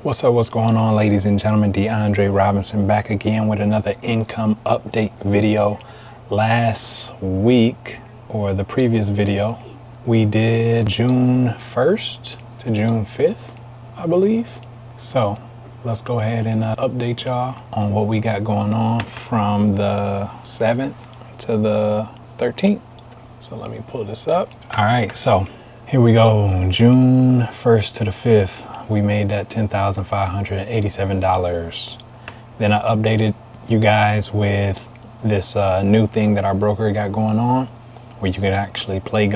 What's up, what's going on, ladies and gentlemen? DeAndre Robinson back again with another income update video. Last week, or the previous video, we did June 1st to June 5th, I believe. So let's go ahead and update y'all on what we got going on from the 7th to the 13th. So let me pull this up. All right, so here we go. June 1st to the 5th. We made that $10,587. Then I updated you guys with this new thing that our broker got going on, where you can actually play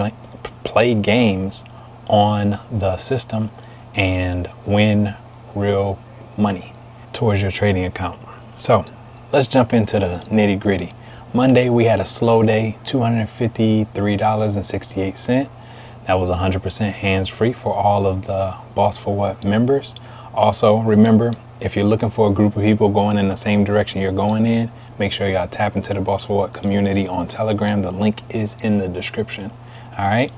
games on the system and win real money towards your trading account. So let's jump into the nitty gritty. Monday, we had a slow day, $253.68. That was 100% hands-free for all of the Boss4What members. Also, remember, if you're looking for a group of people going in the same direction you're going in, make sure y'all tap into the Boss4What community on Telegram. The link is in the description. All right.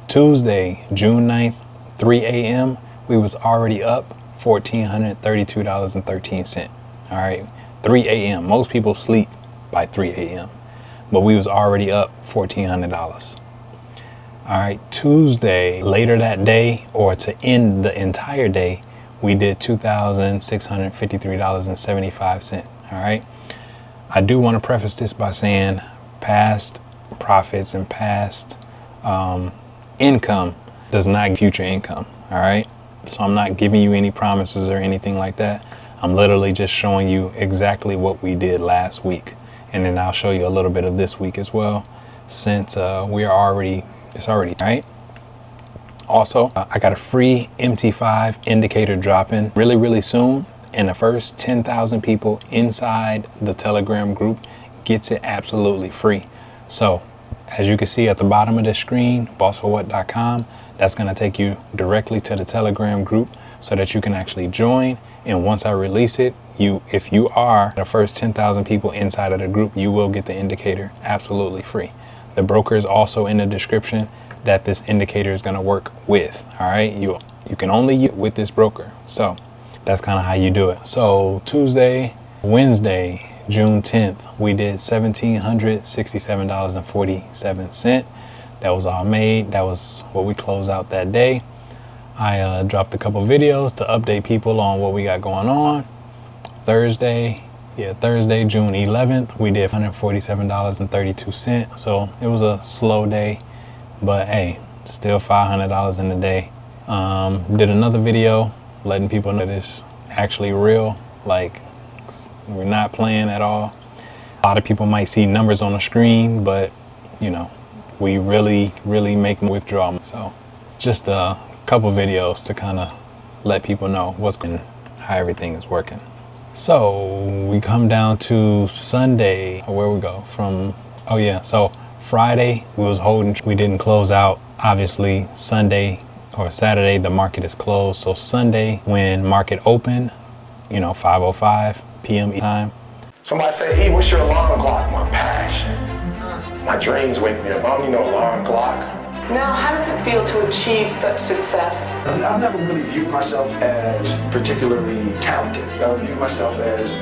Tuesday, June 9th, 3 a.m., we was already up $1,432.13. All right. 3 a.m. Most people sleep by 3 a.m., but we was already up $1,400. All right, Tuesday, later that day, or to end the entire day, we did $2,653.75. All right. I do want to preface this by saying past profits and past income does not give future income. All right. So I'm not giving you any promises or anything like that. I'm literally just showing you exactly what we did last week. And then I'll show you a little bit of this week as well, since it's already right. Also, I got a free MT5 indicator dropping really soon, and the first 10,000 people inside the Telegram group gets it absolutely free. So as you can see at the bottom of the screen, boss4what.com, that's going to take you directly to the Telegram group so that you can actually join. And once I release it, if you are the first 10,000 people inside of the group, you will get the indicator absolutely free. The broker is also in the description that this indicator is going to work with. All right, you can only use it with this broker. So that's kind of how you do it. So Wednesday, June 10th, we did $1,767.47. That was all made. That was what we closed out that day. I dropped a couple videos to update people on what we got going on. Thursday, June 11th, we did $147.32. So it was a slow day, but hey, still $500 in a day. Did another video letting people know that it's actually real. Like, we're not playing at all. A lot of people might see numbers on the screen, but you know, we really make withdrawals. So just a couple videos to kind of let people know how everything is working. So we come down to Sunday, where we go from. Oh yeah, so Friday we was holding, we didn't close out. Obviously Sunday or Saturday the market is closed. So Sunday, when market opened, 5:05 p.m. time. Somebody say, "Hey, what's your alarm clock?" My passion. My dreams wake me up. I don't need no alarm clock. Now, how does it feel to achieve such success? I've never really viewed myself as particularly talented. I view myself as,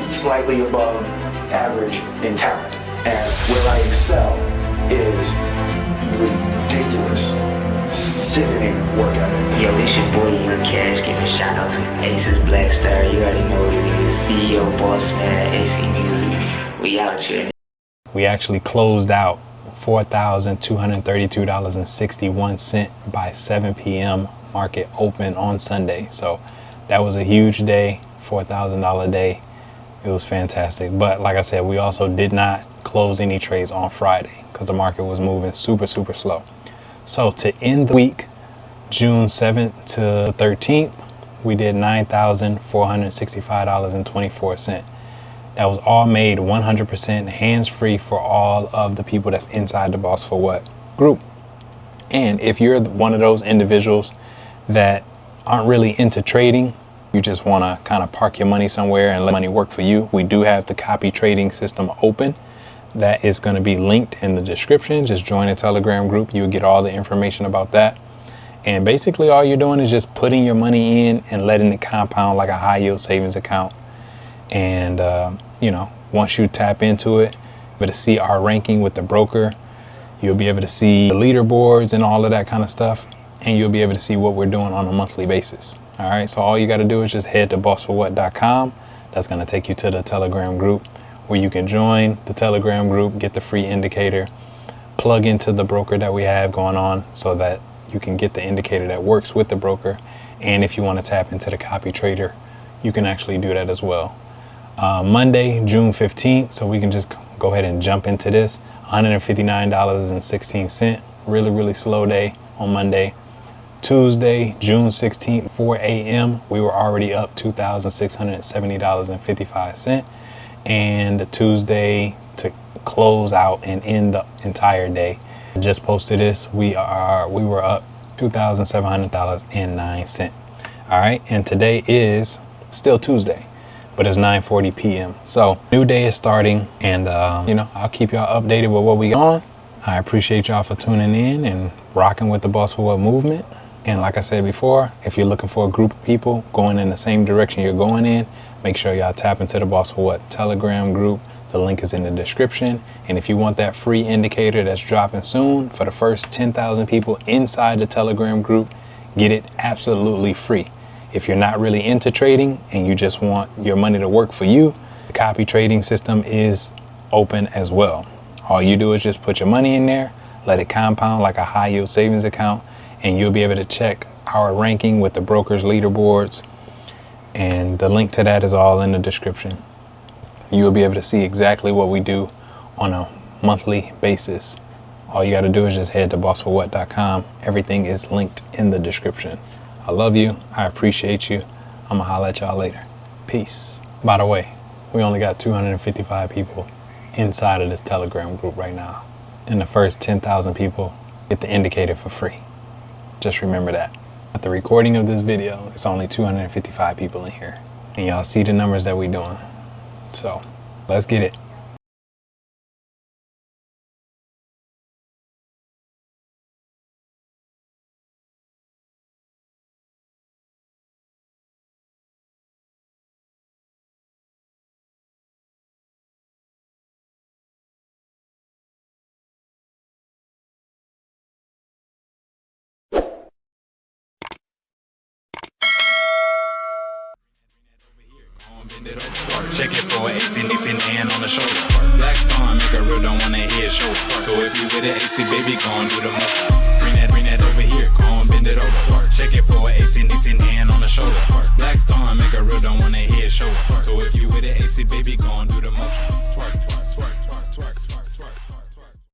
slightly above average in talent. And where I excel is ridiculous, sickening work ethic. Yo, it's your boy Young Cash giving shout out to Aces Black Star. You already know what it is. CEO, Boss Man, AC Music. We out here. We actually closed out $4,232.61 by 7 p.m. market open on Sunday. So that was a huge day, $4,000 day. It was fantastic. But like I said, we also did not close any trades on Friday because the market was moving super slow. So to end the week, June 7th to 13th, we did $9,465.24. That was all made 100% hands-free for all of the people that's inside the Boss4What group. And if you're one of those individuals that aren't really into trading, you just want to kind of park your money somewhere and let money work for you, we do have the copy trading system open. That is going to be linked in the description. Just join a Telegram group. You'll get all the information about that. And basically all you're doing is just putting your money in and letting it compound like a high yield savings account. And, you know, once you tap into it, you'll be able to see our ranking with the broker. You'll be able to see the leaderboards and all of that kind of stuff. And you'll be able to see what we're doing on a monthly basis. All right. So all you got to do is just head to boss4what.com. That's going to take you to the Telegram group where you can join the Telegram group, get the free indicator, plug into the broker that we have going on so that you can get the indicator that works with the broker. And if you want to tap into the copy trader, you can actually do that as well. Monday, June 15th. So we can just go ahead and jump into this. $159.16. Really slow day on Monday. Tuesday, June 16th, 4 a.m. We were already up $2,670.55. And Tuesday to close out and end the entire day. I just posted this. We were up $2,700.09. All right. And today is still Tuesday, but it's 9:40 p.m. So new day is starting, and you know, I'll keep y'all updated with what we on. I appreciate y'all for tuning in and rocking with the Boss for What movement. And like I said before, if you're looking for a group of people going in the same direction you're going in, make sure y'all tap into the Boss for What Telegram group. The link is in the description. And if you want that free indicator that's dropping soon for the first 10,000 people inside the Telegram group, get it absolutely free. If you're not really into trading and you just want your money to work for you, the copy trading system is open as well. All you do is just put your money in there, let it compound like a high yield savings account, and you'll be able to check our ranking with the broker's leaderboards. And the link to that is all in the description. You'll be able to see exactly what we do on a monthly basis. All you got to do is just head to boss4what.com. Everything is linked in the description. I love you. I appreciate you. I'm going to holler at y'all later. Peace. By the way, we only got 255 people inside of this Telegram group right now. And the first 10,000 people get the indicator for free. Just remember that. At the recording of this video, it's only 255 people in here. And y'all see the numbers that we doing. So let's get it. Check it for AC, Nixon, and on the shoulder. Black Storm, make a real, don't wanna hear it show. So if you with it, AC, baby, go and do the most. Bring that over here, go and bend it over. Check it for AC, Nixon, and on the shoulder. Black Storm, make a real, don't wanna hear it show. So if you with it, AC, baby, go and do the most. Twerk.